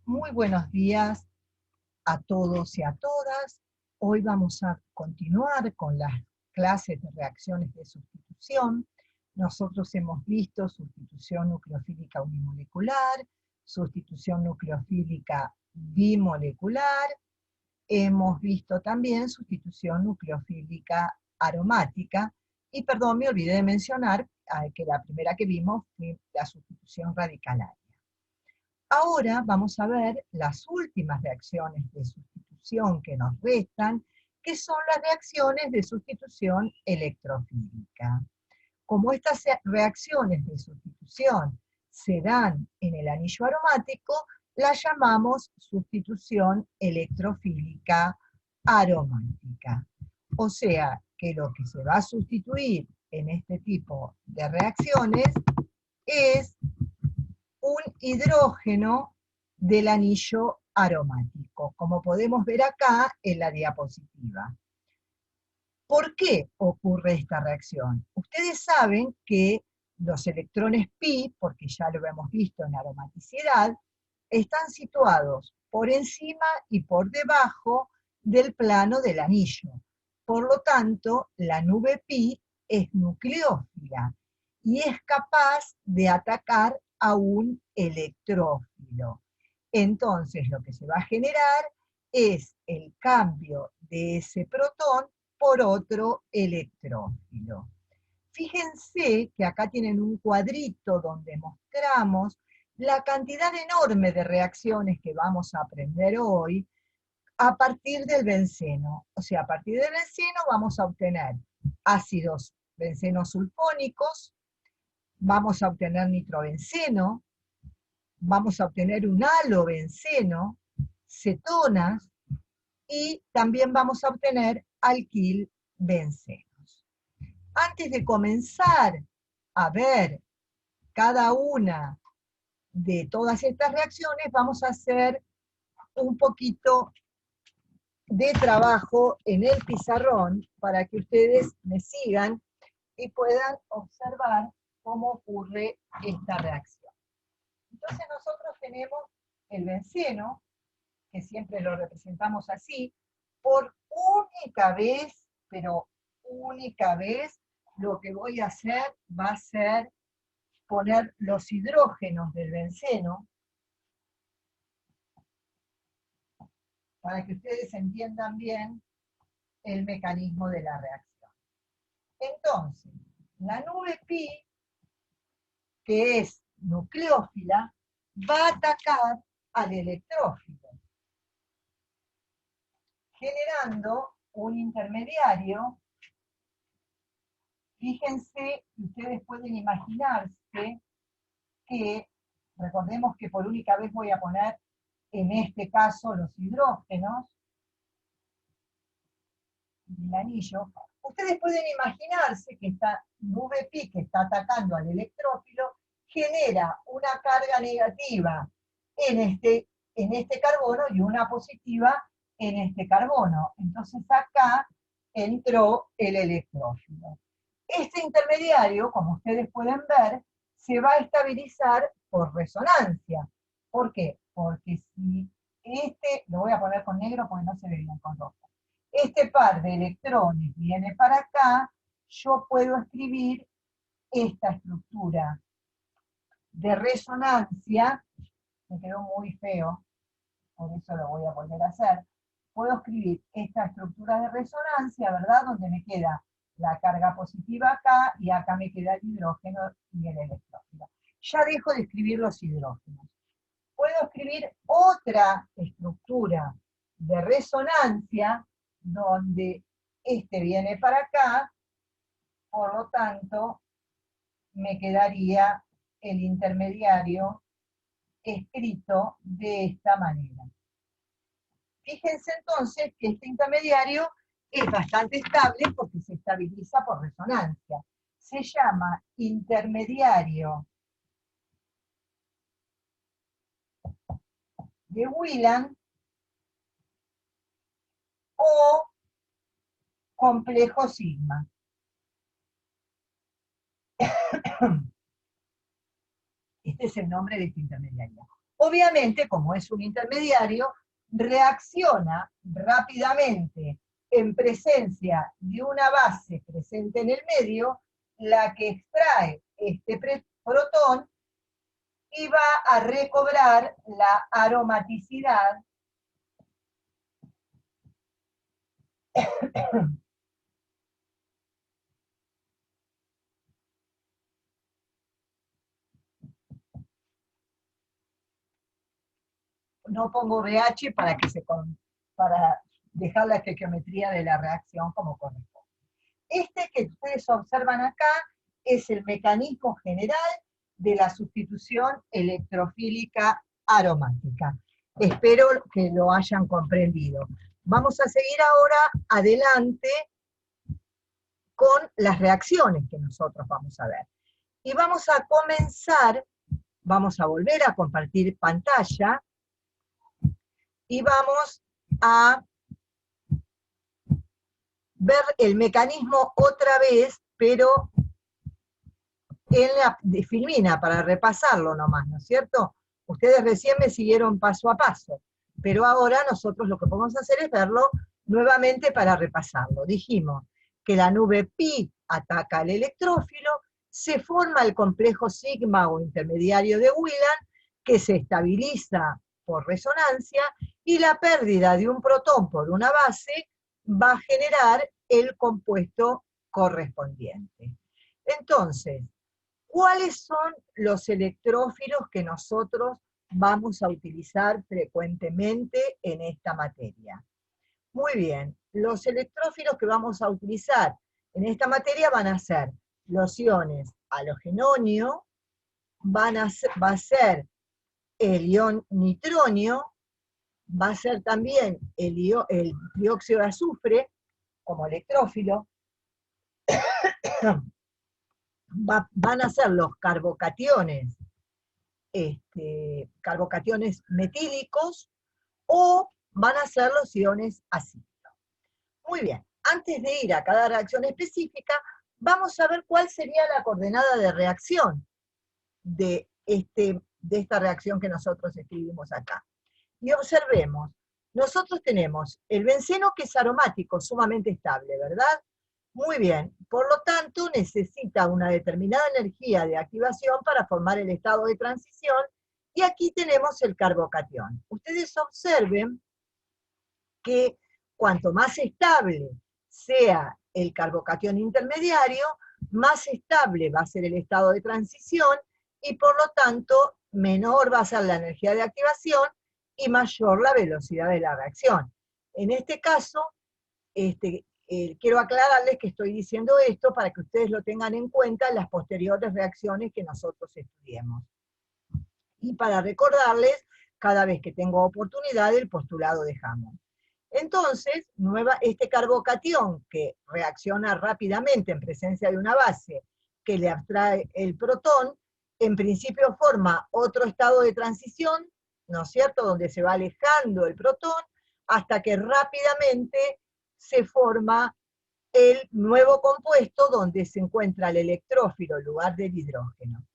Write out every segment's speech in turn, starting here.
Muy buenos días a todos y a todas. Hoy vamos a continuar con las clases de reacciones de sustitución. Nosotros hemos visto sustitución nucleofílica unimolecular, sustitución nucleofílica bimolecular, hemos visto también sustitución nucleofílica aromática, y perdón, me olvidé de mencionar que la primera que vimos fue la sustitución radicalaria. Ahora vamos a ver las últimas reacciones de sustitución que nos restan, que son las reacciones de sustitución electrofílica. Como estas reacciones de sustitución se dan en el anillo aromático, las llamamos sustitución electrofílica aromática. O sea, que lo que se va a sustituir en este tipo de reacciones es un hidrógeno del anillo aromático, como podemos ver acá en la diapositiva. ¿Por qué ocurre esta reacción? Ustedes saben que los electrones pi, porque ya lo hemos visto en aromaticidad, están situados por encima y por debajo del plano del anillo. Por lo tanto, la nube pi es nucleófila y es capaz de atacar a un electrófilo. Entonces, lo que se va a generar es el cambio de ese protón por otro electrófilo. Fíjense que acá tienen un cuadrito donde mostramos la cantidad enorme de reacciones que vamos a aprender hoy a partir del benceno. O sea, a partir del benceno vamos a obtener ácidos bencenos sulfónicos, vamos a obtener nitrobenceno, vamos a obtener un halobenceno, cetonas, y también vamos a obtener alquilbencenos. Antes de comenzar a ver cada una de todas estas reacciones, vamos a hacer un poquito de trabajo en el pizarrón para que ustedes me sigan y puedan observar cómo ocurre esta reacción. Entonces nosotros tenemos el benceno, que siempre lo representamos así, por única vez, pero única vez, lo que voy a hacer va a ser poner los hidrógenos del benceno para que ustedes entiendan bien el mecanismo de la reacción. Entonces, la nube pi, que es nucleófila, va a atacar al electrófilo, generando un intermediario. Fíjense, ustedes pueden imaginarse que, recordemos que por única vez voy a poner en este caso los hidrógenos del anillo. Ustedes pueden imaginarse que esta nube pi que está atacando al electrófilo genera una carga negativa en este carbono y una positiva en este carbono. Entonces acá entró el electrófilo. Este intermediario, como ustedes pueden ver, se va a estabilizar por resonancia. ¿Por qué? Porque si lo voy a poner con negro porque no se ve bien con rojo. Este par de electrones viene para acá, yo puedo escribir esta estructura de resonancia, me quedó muy feo, por eso lo voy a volver a hacer. Puedo escribir esta estructura de resonancia, ¿verdad? Donde me queda la carga positiva acá, y acá me queda el hidrógeno y el electrógeno. Ya dejo de escribir los hidrógenos. Puedo escribir otra estructura de resonancia, donde este viene para acá, por lo tanto, me quedaría el intermediario escrito de esta manera. Fíjense entonces que este intermediario es bastante estable porque se estabiliza por resonancia. Se llama intermediario de Wheeland o complejo sigma. Este es el nombre de este intermediario. Obviamente, como es un intermediario, reacciona rápidamente en presencia de una base presente en el medio, la que extrae este protón y va a recobrar la aromaticidad no pongo BH para dejar la estequiometría de la reacción como corresponde. Este que ustedes observan acá es el mecanismo general de la sustitución electrofílica aromática. Espero que lo hayan comprendido. Vamos a seguir ahora adelante con las reacciones que nosotros vamos a ver. Y vamos a comenzar, vamos a volver a compartir pantalla, y vamos a ver el mecanismo otra vez, pero en la filmina, para repasarlo nomás, ¿no es cierto? Ustedes recién me siguieron paso a paso, pero ahora nosotros lo que podemos hacer es verlo nuevamente para repasarlo. Dijimos que la nube pi ataca al electrófilo, se forma el complejo sigma o intermediario de Wheeler, que se estabiliza por resonancia, y la pérdida de un protón por una base va a generar el compuesto correspondiente. Entonces, ¿cuáles son los electrófilos que nosotros vamos a utilizar frecuentemente en esta materia? Muy bien, los electrófilos que vamos a utilizar en esta materia van a ser los iones halogenonio, va a ser el ion nitronio, va a ser también el dióxido de azufre como electrófilo, van a ser los carbocationes, carbocationes metílicos, o van a ser los iones acílicos. Muy bien, antes de ir a cada reacción específica, vamos a ver cuál sería la coordenada de reacción de esta reacción que nosotros escribimos acá. Y observemos, nosotros tenemos el benceno, que es aromático, sumamente estable, ¿verdad? Muy bien, por lo tanto necesita una determinada energía de activación para formar el estado de transición, y aquí tenemos el carbocatión. Ustedes observen que cuanto más estable sea el carbocatión intermediario, más estable va a ser el estado de transición, y por lo tanto menor va a ser la energía de activación y mayor la velocidad de la reacción. En este caso, quiero aclararles que estoy diciendo esto para que ustedes lo tengan en cuenta en las posteriores reacciones que nosotros estudiemos. Y para recordarles, cada vez que tengo oportunidad, el postulado de Hammond. Entonces, este carbocatión, que reacciona rápidamente en presencia de una base que le abstrae el protón, en principio forma otro estado de transición, ¿no es cierto?, donde se va alejando el protón, hasta que rápidamente se forma el nuevo compuesto donde se encuentra el electrófilo en lugar del hidrógeno.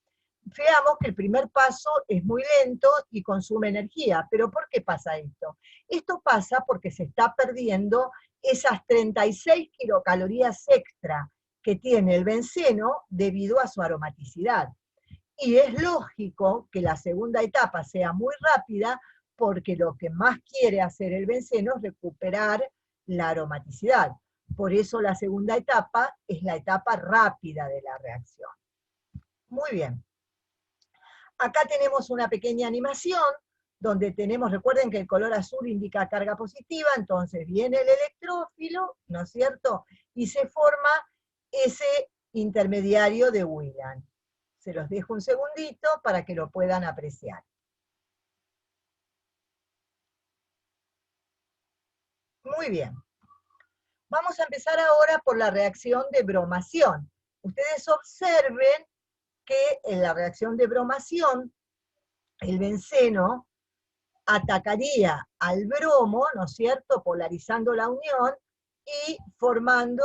Veamos que el primer paso es muy lento y consume energía. ¿Pero por qué pasa esto? Esto pasa porque se está perdiendo esas 36 kilocalorías extra que tiene el benceno debido a su aromaticidad. Y es lógico que la segunda etapa sea muy rápida, porque lo que más quiere hacer el benceno es recuperar la aromaticidad. Por eso la segunda etapa es la etapa rápida de la reacción. Muy bien. Acá tenemos una pequeña animación, donde tenemos, recuerden que el color azul indica carga positiva, entonces viene el electrófilo, ¿no es cierto?, y se forma ese intermediario de Wheeler. Se los dejo un segundito para que lo puedan apreciar. Muy bien. Vamos a empezar ahora por la reacción de bromación. Ustedes observen que en la reacción de bromación, el benceno atacaría al bromo, ¿no es cierto?, polarizando la unión y formando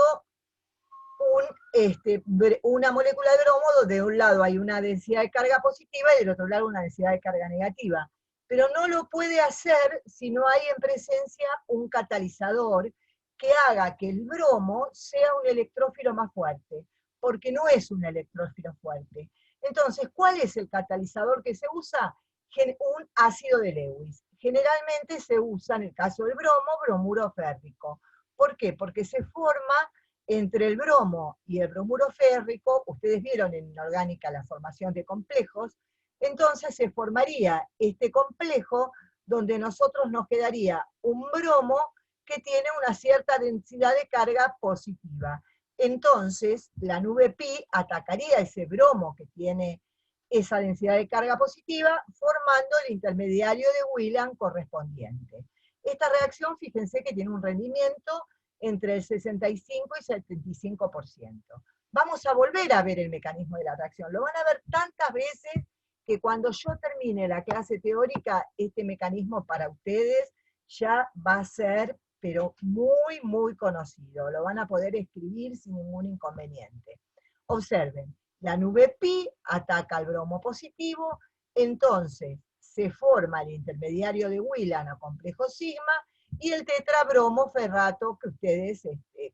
una molécula de bromo donde de un lado hay una densidad de carga positiva y del otro lado una densidad de carga negativa. pero no lo puede hacer si no hay en presencia un catalizador que haga que el bromo sea un electrófilo más fuerte, porque no es un electrófilo fuerte. Entonces, ¿cuál es el catalizador que se usa? Un ácido de Lewis. Generalmente se usa, en el caso del bromo, bromuro férrico. ¿Por qué? Porque se forma entre el bromo y el bromuro férrico, ustedes vieron en inorgánica la formación de complejos, entonces se formaría este complejo donde nosotros nos quedaría un bromo que tiene una cierta densidad de carga positiva. Entonces, la nube pi atacaría ese bromo que tiene esa densidad de carga positiva, formando el intermediario de Wheeland correspondiente. Esta reacción, fíjense que tiene un rendimiento entre el 65 y 75%. Vamos a volver a ver el mecanismo de la reacción. Lo van a ver tantas veces que cuando yo termine la clase teórica, este mecanismo para ustedes ya va a ser, pero muy, muy conocido. Lo van a poder escribir sin ningún inconveniente. Observen, la nube pi ataca al bromo positivo, entonces se forma el intermediario de Wheeland o complejo sigma, y el tetrabromo ferrato que ustedes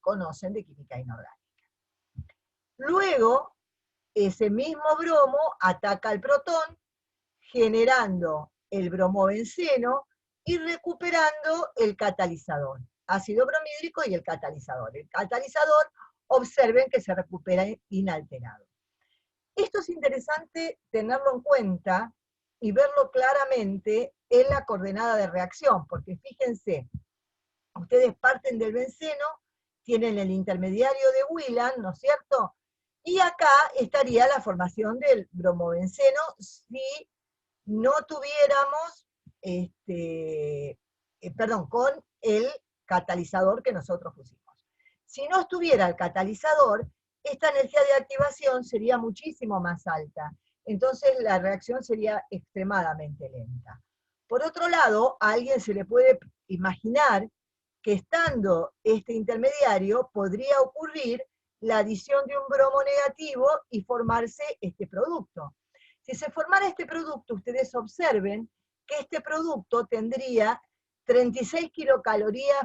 conocen de química inorgánica. Luego, ese mismo bromo ataca al protón, generando el bromobenceno y recuperando el catalizador, ácido bromídrico y el catalizador. El catalizador, observen que se recupera inalterado. Esto es interesante tenerlo en cuenta y verlo claramente en la coordenada de reacción, porque fíjense, ustedes parten del benceno, tienen el intermediario de Wheeland, ¿no es cierto? Y acá estaría la formación del bromobenceno si no tuviéramos, con el catalizador que nosotros pusimos. Si no estuviera el catalizador, esta energía de activación sería muchísimo más alta. Entonces la reacción sería extremadamente lenta. Por otro lado, a alguien se le puede imaginar que estando este intermediario podría ocurrir la adición de un bromo negativo y formarse este producto. Si se formara este producto, ustedes observen que este producto tendría 36 kilocalorías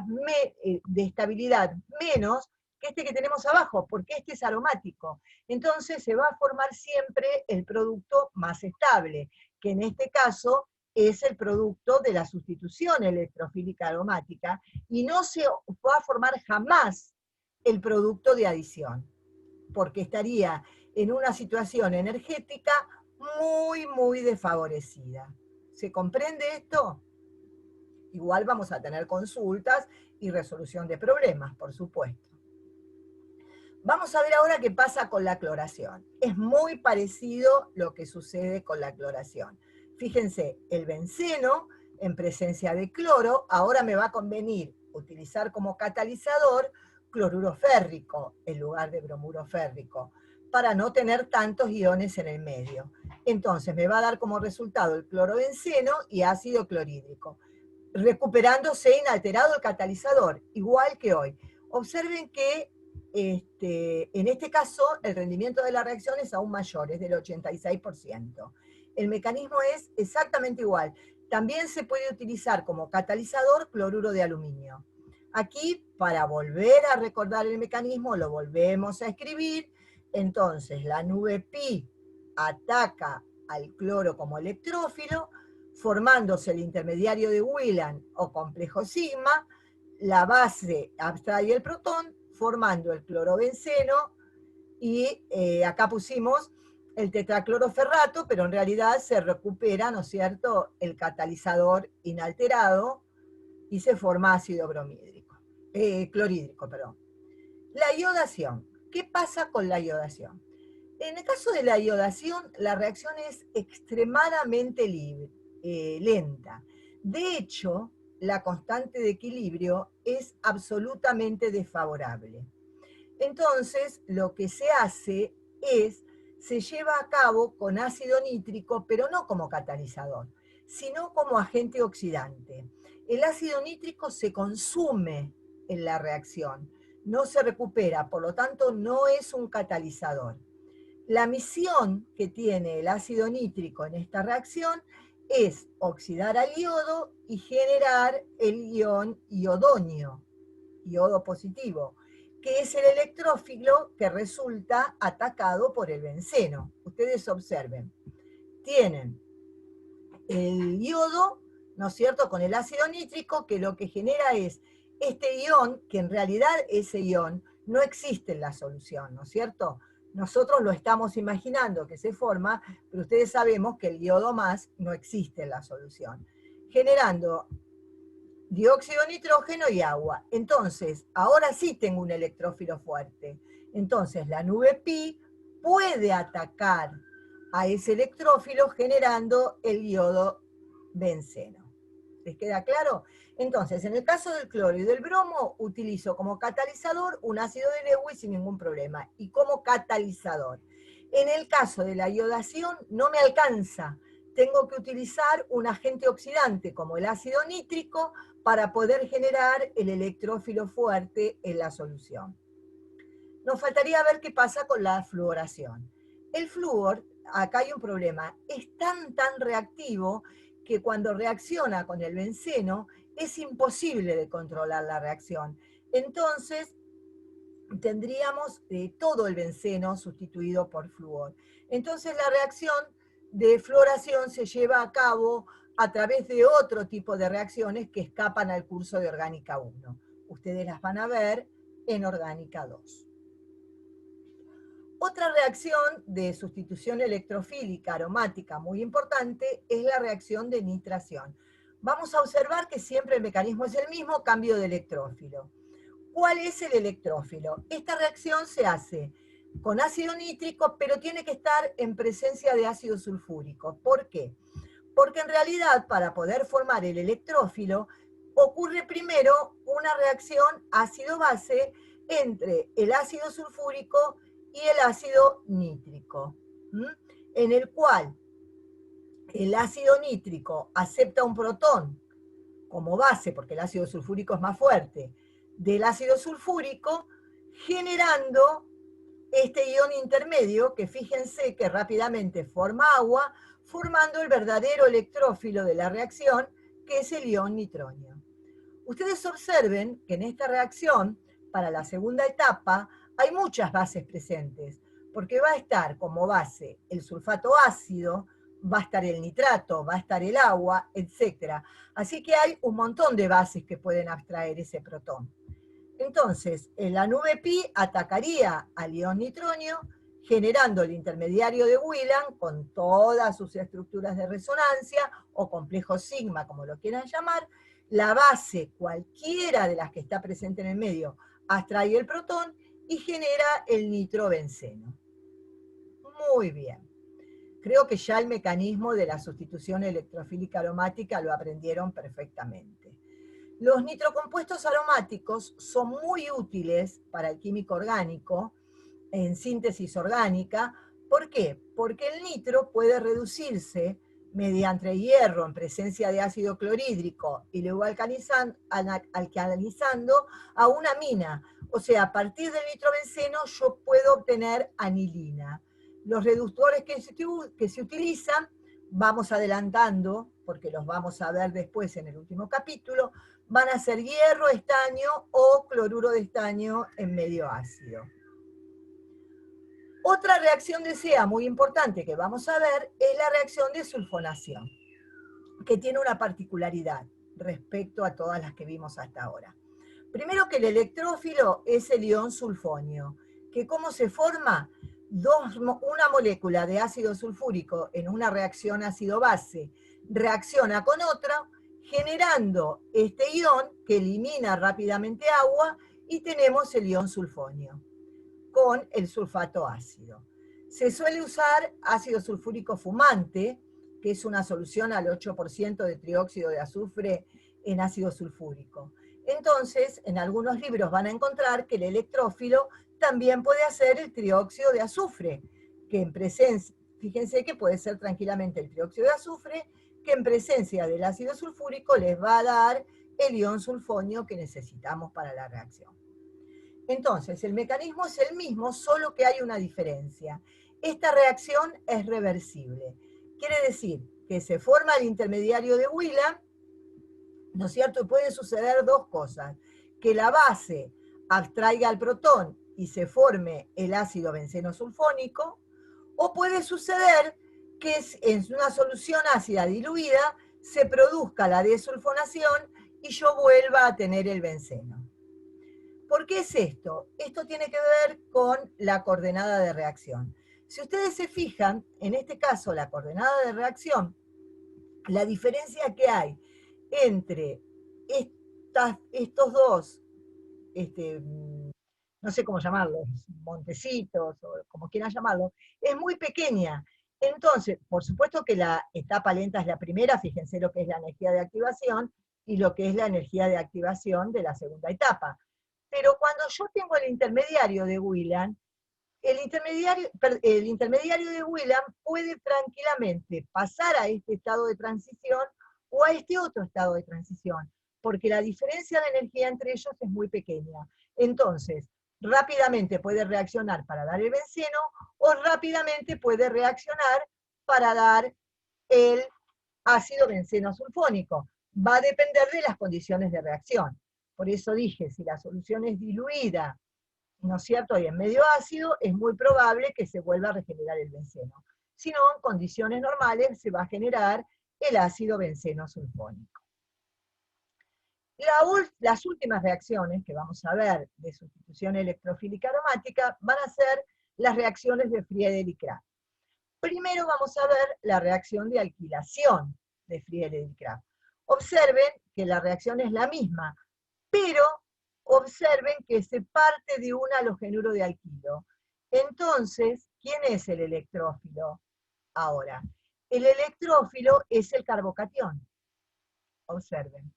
de estabilidad menos que este que tenemos abajo, porque este es aromático. Entonces se va a formar siempre el producto más estable, que en este caso es el producto de la sustitución electrofílica aromática, y no se va a formar jamás el producto de adición, porque estaría en una situación energética muy, muy desfavorecida. ¿Se comprende esto? Igual vamos a tener consultas y resolución de problemas, por supuesto. Vamos a ver ahora qué pasa con la cloración. Es muy parecido lo que sucede con la cloración. Fíjense, el benceno en presencia de cloro, ahora me va a convenir utilizar como catalizador cloruro férrico en lugar de bromuro férrico, para no tener tantos iones en el medio. Entonces me va a dar como resultado el clorobenceno y ácido clorhídrico, recuperándose inalterado el catalizador, igual que hoy. Observen que en este caso el rendimiento de la reacción es aún mayor, es del 86%. El mecanismo es exactamente igual. También se puede utilizar como catalizador cloruro de aluminio. Aquí, para volver a recordar el mecanismo, lo volvemos a escribir. Entonces, la nube pi ataca al cloro como electrófilo, formándose el intermediario de Wheeland o complejo sigma, la base abstrae el protón, formando el clorobenceno, y acá pusimos el tetracloroferrato, pero en realidad se recupera, ¿no es cierto?, el catalizador inalterado, y se forma ácido clorhídrico, perdón. La iodación. ¿Qué pasa con la iodación? En el caso de la iodación, la reacción es extremadamente lenta. De hecho, la constante de equilibrio es absolutamente desfavorable. Entonces, lo que se hace es, se lleva a cabo con ácido nítrico, pero no como catalizador, sino como agente oxidante. El ácido nítrico se consume en la reacción, no se recupera, por lo tanto no es un catalizador. La misión que tiene el ácido nítrico en esta reacción es oxidar al iodo y generar el ion iodonio, iodo positivo, que es el electrófilo que resulta atacado por el benceno. Ustedes observen, tienen el yodo, ¿no es cierto?, con el ácido nítrico, que lo que genera es este ion, que en realidad ese ion no existe en la solución, ¿no es cierto? Nosotros lo estamos imaginando que se forma, pero ustedes sabemos que el yodo más no existe en la solución, generando dióxido de nitrógeno y agua. Entonces, ahora sí tengo un electrófilo fuerte. Entonces, la nube pi puede atacar a ese electrófilo generando el iodo benceno. ¿Les queda claro? Entonces, en el caso del cloro y del bromo, utilizo como catalizador un ácido de Lewis sin ningún problema, y como catalizador. En el caso de la iodación, no me alcanza. Tengo que utilizar un agente oxidante como el ácido nítrico para poder generar el electrófilo fuerte en la solución. Nos faltaría ver qué pasa con la fluoración. El flúor, acá hay un problema, es tan reactivo que cuando reacciona con el benceno es imposible de controlar la reacción. Entonces, tendríamos todo el benceno sustituido por flúor. Entonces, la reacción de fluoración se lleva a cabo a través de otro tipo de reacciones que escapan al curso de Orgánica 1. Ustedes las van a ver en Orgánica 2. Otra reacción de sustitución electrofílica aromática muy importante es la reacción de nitración. Vamos a observar que siempre el mecanismo es el mismo, cambio de electrófilo. ¿Cuál es el electrófilo? Esta reacción se hace con ácido nítrico, pero tiene que estar en presencia de ácido sulfúrico. ¿Por qué? Porque en realidad, para poder formar el electrófilo, ocurre primero una reacción ácido-base entre el ácido sulfúrico y el ácido nítrico, en el cual el ácido nítrico acepta un protón como base, porque el ácido sulfúrico es más fuerte, del ácido sulfúrico, generando este ion intermedio, que fíjense que rápidamente forma agua, formando el verdadero electrófilo de la reacción, que es el ion nitronio. Ustedes observen que en esta reacción, para la segunda etapa, hay muchas bases presentes, porque va a estar como base el sulfato ácido, va a estar el nitrato, va a estar el agua, etc. Así que hay un montón de bases que pueden abstraer ese protón. Entonces, la nube pi atacaría al ion nitronio, generando el intermediario de Wheeland con todas sus estructuras de resonancia, o complejo sigma, como lo quieran llamar. La base, cualquiera de las que está presente en el medio, abstrae el protón y genera el nitrobenceno. Muy bien. Creo que ya el mecanismo de la sustitución electrofílica aromática lo aprendieron perfectamente. Los nitrocompuestos aromáticos son muy útiles para el químico orgánico en síntesis orgánica. ¿Por qué? Porque el nitro puede reducirse mediante hierro en presencia de ácido clorhídrico y luego alcanizando a una amina. O sea, a partir del nitrobenceno yo puedo obtener anilina. Los reductores que se utilizan, vamos adelantando, porque los vamos a ver después en el último capítulo, van a ser hierro, estaño o cloruro de estaño en medio ácido. Otra reacción de SEA muy importante que vamos a ver es la reacción de sulfonación, que tiene una particularidad respecto a todas las que vimos hasta ahora. Primero, que el electrófilo es el ion sulfonio, que ¿cómo se forma? Una molécula de ácido sulfúrico en una reacción ácido-base reacciona con otra, generando este ion que elimina rápidamente agua, y tenemos el ion sulfonio con el sulfato ácido. Se suele usar ácido sulfúrico fumante, que es una solución al 8% de trióxido de azufre en ácido sulfúrico. Entonces, en algunos libros van a encontrar que el electrófilo también puede hacer el trióxido de azufre, que en presencia, fíjense que puede ser tranquilamente el trióxido de azufre, que en presencia del ácido sulfúrico les va a dar el ion sulfonio que necesitamos para la reacción. Entonces, el mecanismo es el mismo, solo que hay una diferencia. Esta reacción es reversible. Quiere decir que se forma el intermediario de Wheeler, ¿no es cierto? Y puede suceder dos cosas, que la base abstraiga al protón y se forme el ácido benceno sulfónico, o puede suceder que en una solución ácida diluida se produzca la desulfonación y yo vuelva a tener el benceno. ¿Por qué es esto? Esto tiene que ver con la coordenada de reacción. Si ustedes se fijan, en este caso la coordenada de reacción, la diferencia que hay entre estos dos, no sé cómo llamarlos, montecitos, o como quieran llamarlo, es muy pequeña. Entonces, por supuesto que la etapa lenta es la primera, fíjense lo que es la energía de activación, y lo que es la energía de activación de la segunda etapa. Pero cuando yo tengo el intermediario de Wheeler, el intermediario de Wheeler puede tranquilamente pasar a este estado de transición o a este otro estado de transición, porque la diferencia de energía entre ellos es muy pequeña. Entonces, rápidamente puede reaccionar para dar el benceno o rápidamente puede reaccionar para dar el ácido benceno sulfónico. Va a depender de las condiciones de reacción. Por eso dije, si la solución es diluida, ¿no es cierto?, y en medio ácido, es muy probable que se vuelva a regenerar el benceno. Si no, en condiciones normales se va a generar el ácido benceno sulfónico. Las últimas reacciones que vamos a ver de sustitución electrofílica aromática van a ser las reacciones de Friedel-Crafts. Primero vamos a ver la reacción de alquilación de Friedel-Crafts. Observen que la reacción es la misma, pero observen que se parte de un halogenuro de alquilo. Entonces, ¿quién es el electrófilo? Ahora, el electrófilo es el carbocatión. Observen.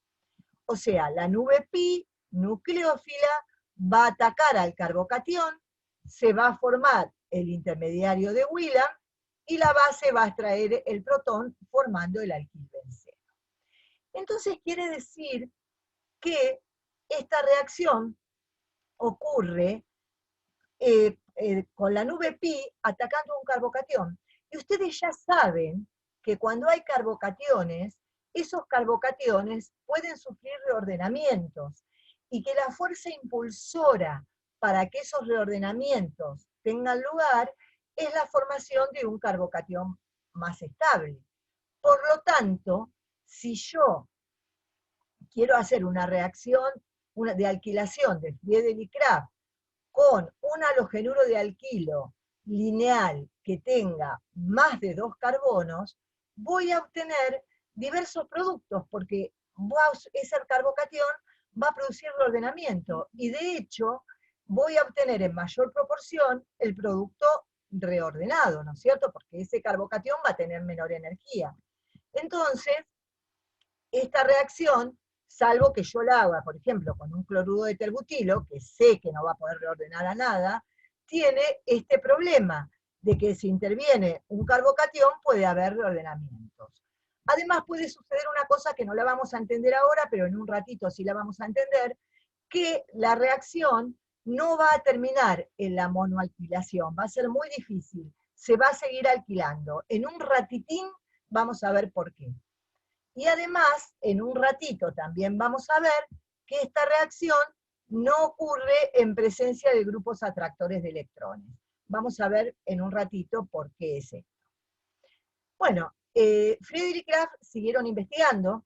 O sea, la nube pi nucleófila va a atacar al carbocatión, se va a formar el intermediario de Wheeler y la base va a extraer el protón formando el alquilbenceno. Entonces quiere decir que esta reacción ocurre con la nube pi atacando un carbocatión. Y ustedes ya saben que cuando hay carbocationes, esos carbocationes pueden sufrir reordenamientos y que la fuerza impulsora para que esos reordenamientos tengan lugar es la formación de un carbocatión más estable. Por lo tanto, si yo quiero hacer una reacción de alquilación de Friedel-Crafts con un halogenuro de alquilo lineal que tenga más de 2 carbonos, voy a obtener diversos productos, porque ese carbocatión va a producir reordenamiento, y de hecho voy a obtener en mayor proporción el producto reordenado, ¿no es cierto? Porque ese carbocatión va a tener menor energía. Entonces, esta reacción, salvo que yo la haga, por ejemplo, con un cloruro de terbutilo, que sé que no va a poder reordenar a nada, tiene este problema de que si interviene un carbocatión puede haber reordenamientos. Además puede suceder una cosa que no la vamos a entender ahora, pero en un ratito sí la vamos a entender, que la reacción no va a terminar en la monoalquilación, va a ser muy difícil, se va a seguir alquilando. En un ratitín vamos a ver por qué. Y además, en un ratito también vamos a ver que esta reacción no ocurre en presencia de grupos atractores de electrones. Vamos a ver en un ratito por qué es esto. Bueno, Friedel-Crafts siguieron investigando.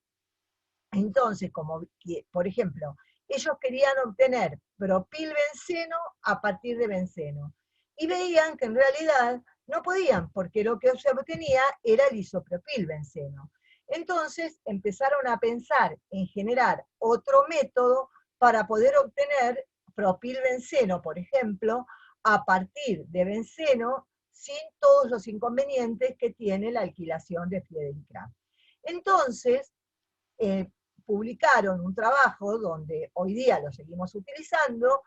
Entonces, como por ejemplo, ellos querían obtener propilbenceno a partir de benceno. Y veían que en realidad no podían, porque lo que se obtenía era el isopropilbenceno. Entonces empezaron a pensar en generar otro método para poder obtener propilbenceno, por ejemplo, a partir de benceno, sin todos los inconvenientes que tiene la alquilación de Friedel-Crafts. Entonces, publicaron un trabajo donde hoy día lo seguimos utilizando,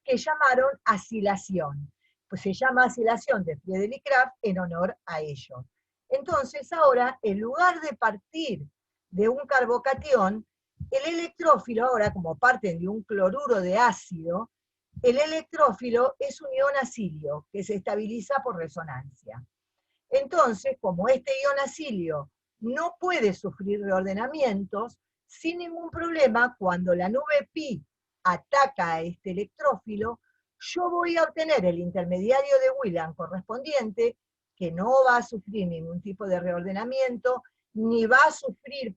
que llamaron acilación. Pues se llama acilación de Friedel-Crafts en honor a ellos. Entonces ahora, en lugar de partir de un carbocatión, el electrófilo, ahora como parten de un cloruro de ácido, el electrófilo es un ion acilio que se estabiliza por resonancia. Entonces, como este ion acilio no puede sufrir reordenamientos sin ningún problema. Cuando la nube pi ataca a este electrófilo, yo voy a obtener el intermediario de Wheeler correspondiente, que no va a sufrir ningún tipo de reordenamiento, ni va a sufrir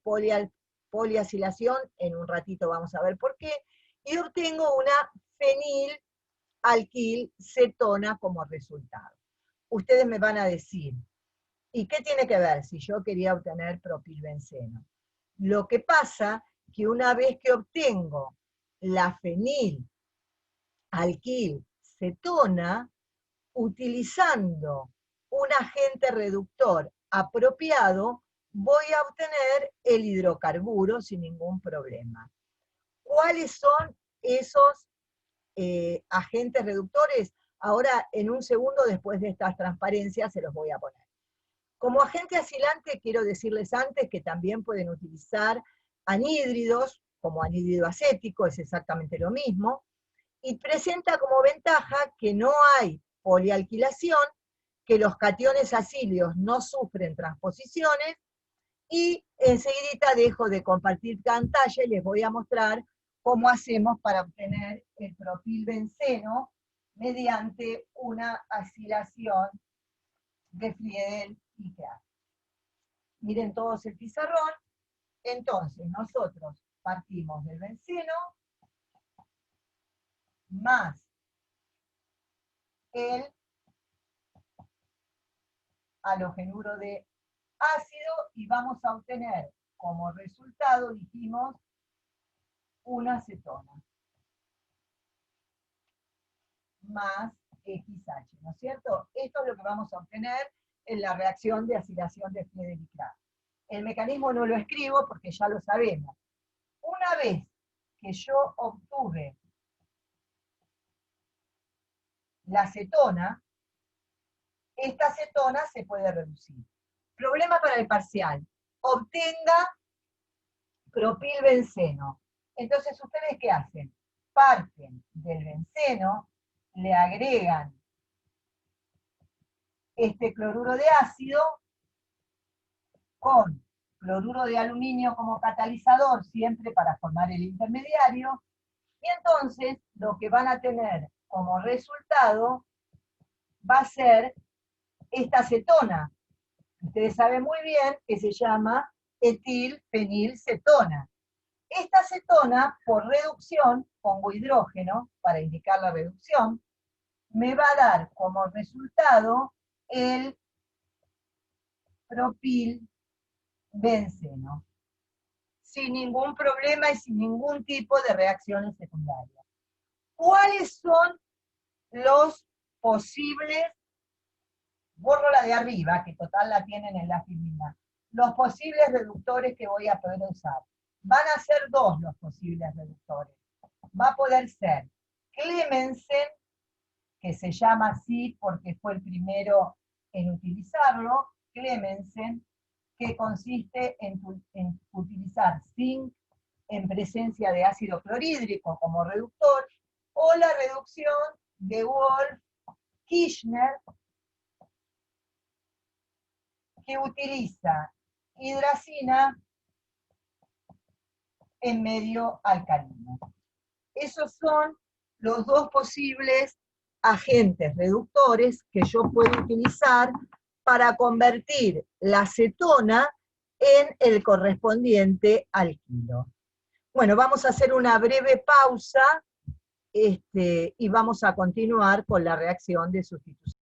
poliacilación, en un ratito vamos a ver por qué, y obtengo una fenilalquilcetona como resultado. Ustedes me van a decir, ¿y qué tiene que ver si yo quería obtener propilbenceno? Lo que pasa que una vez que obtengo la fenilalquilcetona, utilizando un agente reductor apropiado, voy a obtener el hidrocarburo sin ningún problema. ¿Cuáles son esos agentes reductores? Ahora, en un segundo, después de estas transparencias, se los voy a poner. Como agente asilante, quiero decirles antes que también pueden utilizar anhídridos, como anhídrido acético, es exactamente lo mismo, y presenta como ventaja que no hay polialquilación, que los cationes acíleos no sufren transposiciones, y enseguida dejo de compartir pantalla y les voy a mostrar cómo hacemos para obtener el propilbenceno mediante una acilación de Friedel y Kreafts. Miren todos el pizarrón. Entonces, nosotros partimos del benceno más el halogenuro de ácido y vamos a obtener como resultado, dijimos, una acetona más XH, ¿no es cierto? Esto es lo que vamos a obtener en la reacción de acilación de Friedel y Kreafts. El mecanismo no lo escribo porque ya lo sabemos. Una vez que yo obtuve la acetona, esta acetona se puede reducir. Problema para el parcial. Obtenga propilbenceno. Entonces, ¿ustedes qué hacen? Parten del benceno, le agregan este cloruro de ácido con cloruro de aluminio como catalizador, siempre para formar el intermediario, y entonces lo que van a tener como resultado va a ser esta acetona. Ustedes saben muy bien que se llama etilfenilcetona. Esta acetona, por reducción, pongo hidrógeno para indicar la reducción, me va a dar como resultado el propilbenceno, sin ningún problema y sin ningún tipo de reacciones secundarias. ¿Cuáles son los posibles? Borro la de arriba, que total la tienen en la filmina. Los posibles reductores que voy a poder usar. Van a ser dos los posibles reductores. Va a poder ser Clemensen, que se llama así porque fue el primero en utilizarlo, Clemensen, que consiste en utilizar zinc en presencia de ácido clorhídrico como reductor, o la reducción de Wolff-Kirchner, que utiliza hidracina en medio alcalino. Esos son los dos posibles agentes reductores que yo puedo utilizar para convertir la acetona en el correspondiente alquilo. Bueno, vamos a hacer una breve pausa y vamos a continuar con la reacción de sustitución.